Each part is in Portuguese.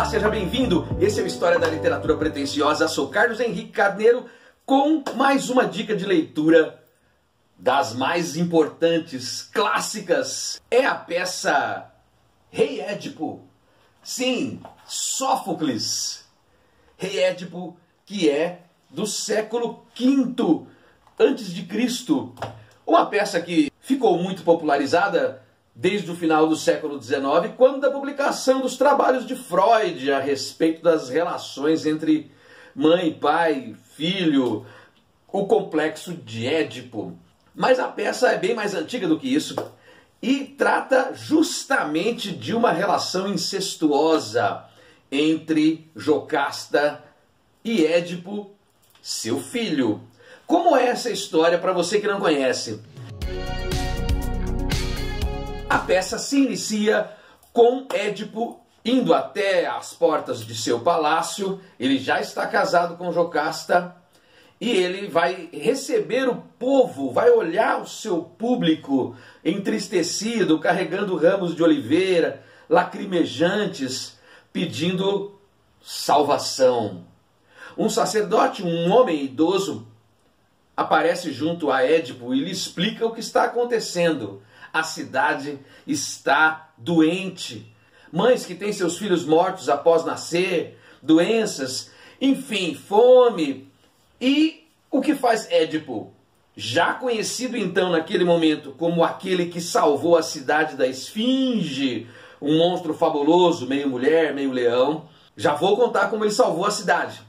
seja bem-vindo. Esse é o História da Literatura Pretensiosa. Sou Carlos Henrique Carneiro com mais uma dica de leitura das mais importantes, clássicas. É a peça Rei Édipo. Sim, Sófocles. Rei Édipo, que é do século V a.C. Uma peça que ficou muito popularizada desde o final do século XIX, quando da publicação dos trabalhos de Freud a respeito das relações entre mãe, pai, filho, o complexo de Édipo. Mas a peça é bem mais antiga do que isso e trata justamente de uma relação incestuosa entre Jocasta e Édipo, seu filho. Como é essa história para você que não conhece? A peça se inicia com Édipo indo até as portas de seu palácio. Ele já está casado com Jocasta e ele vai receber o povo, vai olhar o seu público entristecido, carregando ramos de oliveira, lacrimejantes, pedindo salvação. Um sacerdote, um homem idoso, aparece junto a Édipo e lhe explica o que está acontecendo. A cidade está doente. Mães que têm seus filhos mortos após nascer, doenças, enfim, fome. E o que faz Édipo? Já conhecido então naquele momento como aquele que salvou a cidade da Esfinge, um monstro fabuloso, meio mulher, meio leão. Já vou contar como ele salvou a cidade.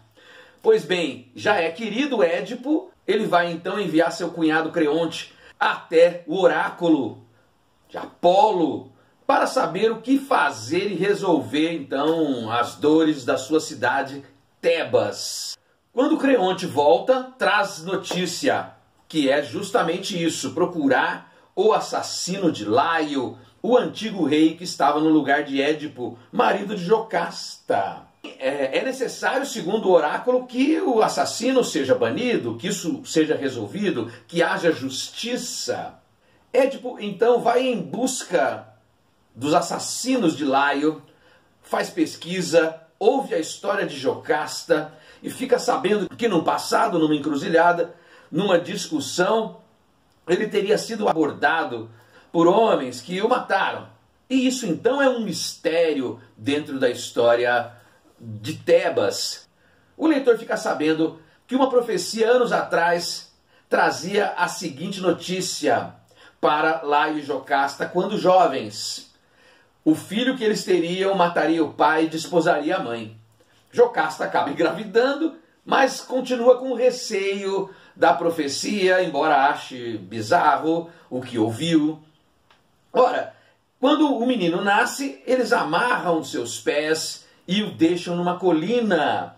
Pois bem, já é querido Édipo, ele vai então enviar seu cunhado Creonte até o oráculo de Apolo para saber o que fazer e resolver então as dores da sua cidade Tebas. Quando Creonte volta, traz notícia que é justamente isso, procurar o assassino de Laio, o antigo rei que estava no lugar de Édipo, marido de Jocasta. É necessário, segundo o oráculo, que o assassino seja banido, que isso seja resolvido, que haja justiça. Édipo então vai em busca dos assassinos de Laio, faz pesquisa, ouve a história de Jocasta e fica sabendo que no passado, numa encruzilhada, numa discussão, ele teria sido abordado por homens que o mataram. E isso então é um mistério dentro da história de Tebas. O leitor fica sabendo que uma profecia anos atrás trazia a seguinte notícia para Laio e Jocasta quando jovens. O filho que eles teriam mataria o pai e desposaria a mãe. Jocasta acaba engravidando, mas continua com receio da profecia, embora ache bizarro o que ouviu. Ora, quando o menino nasce, eles amarram seus pés e o deixam numa colina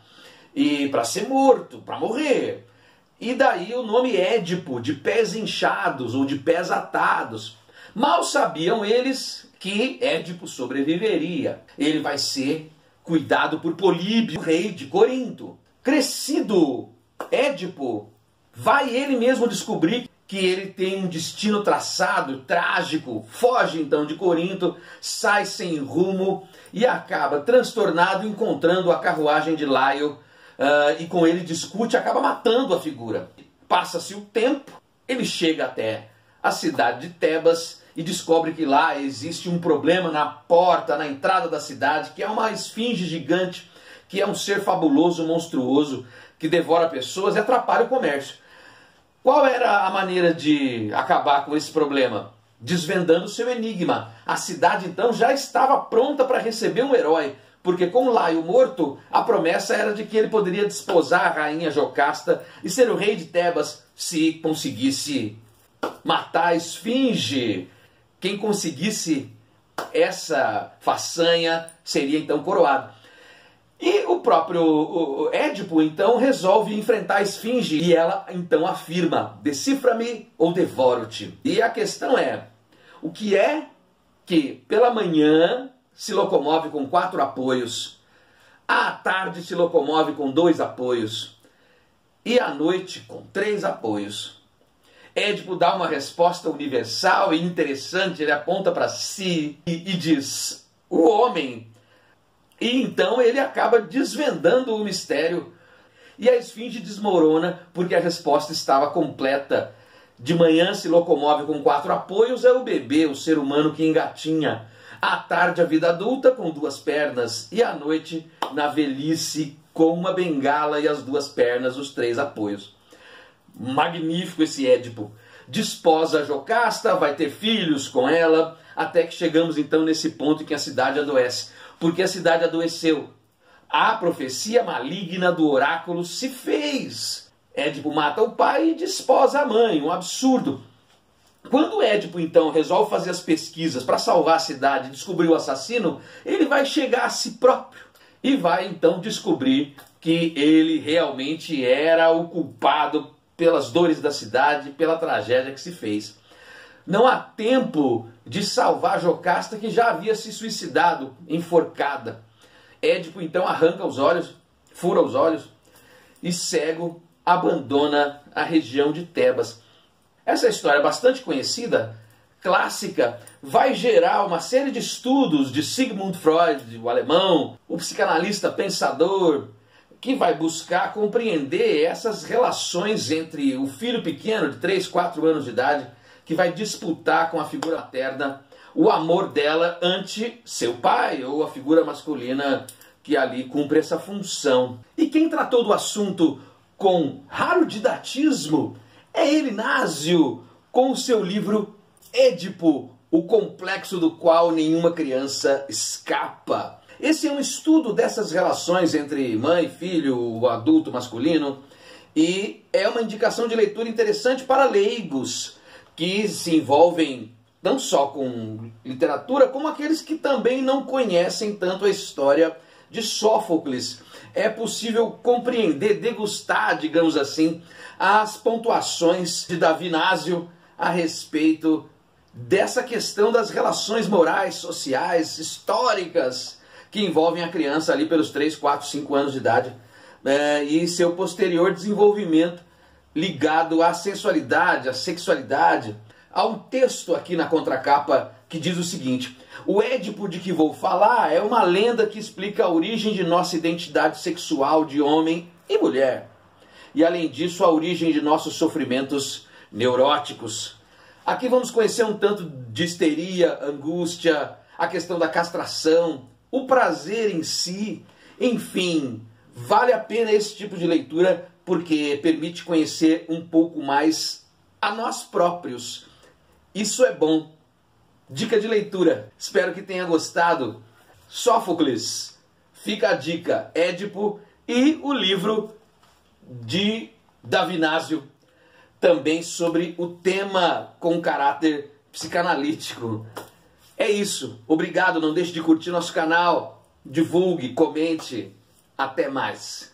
e para ser morto, para morrer. E daí o nome Édipo, de pés inchados ou de pés atados. Mal sabiam eles que Édipo sobreviveria. Ele vai ser cuidado por Políbio, rei de Corinto. Crescido Édipo, vai ele mesmo descobrir que ele tem um destino traçado, trágico, foge então de Corinto, sai sem rumo e acaba transtornado encontrando a carruagem de Laio e com ele discute, acaba matando a figura. Passa-se o tempo, ele chega até a cidade de Tebas e descobre que lá existe um problema na porta, na entrada da cidade, que é uma esfinge gigante, que é um ser fabuloso, monstruoso, que devora pessoas e atrapalha o comércio. Qual era a maneira de acabar com esse problema? Desvendando seu enigma. A cidade então já estava pronta para receber um herói, porque com Laio morto, a promessa era de que ele poderia desposar a rainha Jocasta e ser o rei de Tebas se conseguisse matar a esfinge. Quem conseguisse essa façanha seria então coroado. E o próprio Édipo então resolve enfrentar a esfinge e ela então afirma: decifra-me ou devoro-te. E a questão é, o que é que pela manhã se locomove com 4 apoios, à tarde se locomove com 2 apoios e à noite com 3 apoios. Édipo dá uma resposta universal e interessante, ele aponta para si e diz: o homem E então ele acaba desvendando o mistério. E a esfinge desmorona porque a resposta estava completa. De manhã se locomove com 4 apoios, é o bebê, o ser humano que engatinha. À tarde a vida adulta com 2 pernas. E à noite, na velhice, com uma bengala e as 2 pernas, os 3 apoios. Magnífico esse Édipo. Desposa a Jocasta, vai ter filhos com ela, até que chegamos então nesse ponto em que a cidade adoece. Porque a cidade adoeceu. A profecia maligna do oráculo se fez. Édipo mata o pai e desposa a mãe, um absurdo. Quando Édipo então resolve fazer as pesquisas para salvar a cidade e descobrir o assassino, ele vai chegar a si próprio e vai então descobrir que ele realmente era o culpado pelas dores da cidade, pela tragédia que se fez. Não há tempo de salvar Jocasta, que já havia se suicidado, enforcada. Édipo então arranca os olhos, fura os olhos e cego abandona a região de Tebas. Essa história bastante conhecida, clássica, vai gerar uma série de estudos de Sigmund Freud, o alemão, o psicanalista pensador, que vai buscar compreender essas relações entre o filho pequeno de 3, 4 anos de idade, que vai disputar com a figura materna o amor dela ante seu pai, ou a figura masculina que ali cumpre essa função. E quem tratou do assunto com raro didatismo é Inácio, com o seu livro Édipo, o complexo do qual nenhuma criança escapa. Esse é um estudo dessas relações entre mãe, filho, o adulto masculino, e é uma indicação de leitura interessante para leigos que se envolvem não só com literatura, como aqueles que também não conhecem tanto a história de Sófocles. É possível compreender, degustar, digamos assim, as pontuações de Davi Inácio a respeito dessa questão das relações morais, sociais, históricas, que envolvem a criança ali pelos 3, 4, 5 anos de idade, e seu posterior desenvolvimento ligado à sensualidade, à sexualidade. Há um texto aqui na contracapa que diz o seguinte: o Édipo de que vou falar é uma lenda que explica a origem de nossa identidade sexual de homem e mulher. E além disso, a origem de nossos sofrimentos neuróticos. Aqui vamos conhecer um tanto de histeria, angústia, a questão da castração, o prazer em si. Enfim, vale a pena esse tipo de leitura porque permite conhecer um pouco mais a nós próprios. Isso é bom. Dica de leitura. Espero que tenha gostado. Sófocles. Fica a dica. Édipo e o livro de Davi Inácio, também sobre o tema com caráter psicanalítico. É isso. Obrigado. Não deixe de curtir nosso canal. Divulgue, comente. Até mais.